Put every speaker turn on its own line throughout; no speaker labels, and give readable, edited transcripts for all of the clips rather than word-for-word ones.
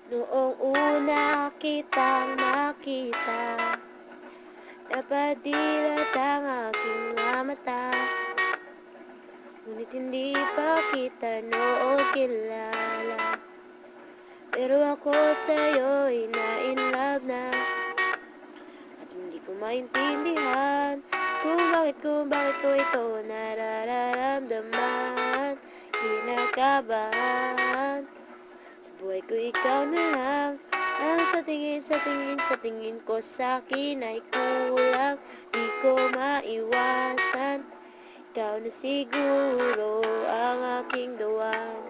Noong una kitang nakita, napadilat ang aking mga mata. Ngunit hindi pa kita noon kilala, pero ako sa'yo'y na-inlove na. At hindi ko maintindihan kung bakit ko ito nararamdaman. Kinakabahan sa buhay ko, ikaw na lang ang sa tingin ko sa'kin ay kulang. Di ko maiwasan, ikaw na siguro ang aking dawan.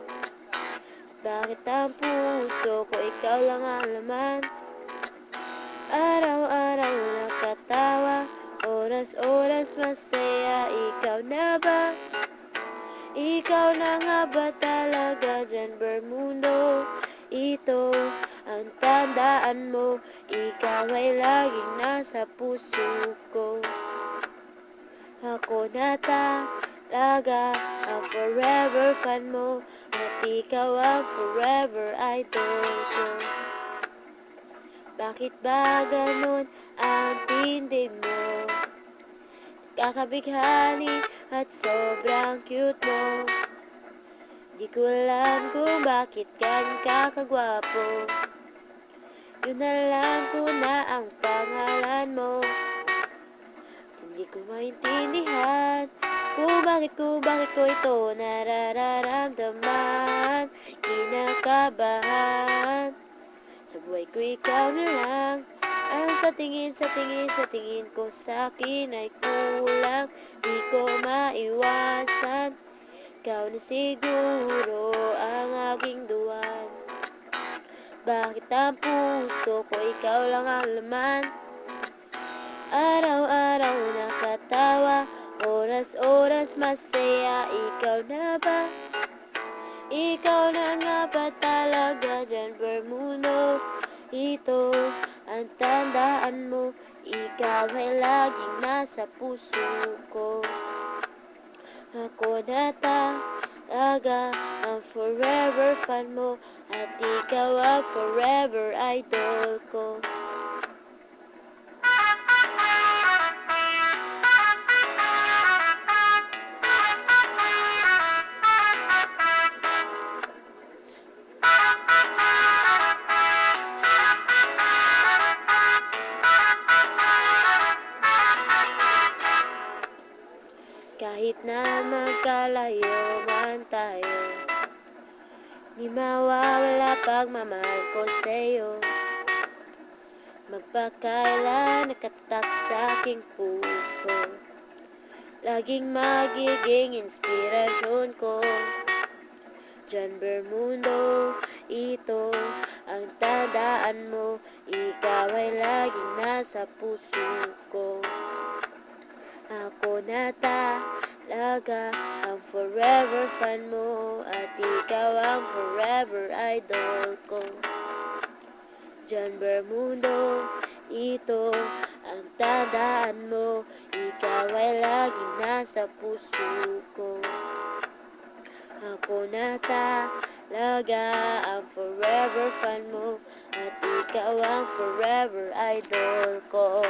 Bakit ang puso ko ikaw lang ang laman? Araw-araw nakatawa, oras-oras masaya. Ikaw na ba? Ikaw na nga ba talaga dyan, Bermundo? Ito ang tandaan mo, ikaw ay laging nasa puso ko. Ako na talaga ang forever fan mo, at ikaw ang forever idol ko. Bakit ba ganun ang tindig mo? Kakabighani at sobrang cute mo. Di ko alam kung bakit ganun kakagwapo. Yun alam ko na ang pangalan mo. Hindi ko maintindihan kung bakit ko ito nararamdaman. Kinakabahan sa buhay ko, ikaw na lang ang sa tingin ko sa'kin ay kulang. Di ko maiwasan, ikaw na siguro ang aking duwan. Bakit ang puso ko ikaw lang ang laman? Araw-araw nakatawa, oras-oras masaya. Ikaw na ba? Ikaw na nga ba talaga dyan, Bermudo? Ito ang tandaan mo, ikaw ay laging nasa puso ko. Ako na talaga ang forever fan mo, at ikaw ang forever idol ko. Kahit na magkalayo man tayo, di mawawala pagmamahal ko sa'yo. Magpakailan nakatak sa aking puso, laging magiging inspirasyon ko. John Bermudo, ito ang tandaan mo, ikaw ay laging nasa puso ko. Ako na talaga ang forever fan mo, at ikaw ang forever idol ko. John Bermudo, ito ang tandaan mo, ikaw ay laging nasa puso ko. Ako na talaga ang forever fan mo, at ikaw ang forever idol ko.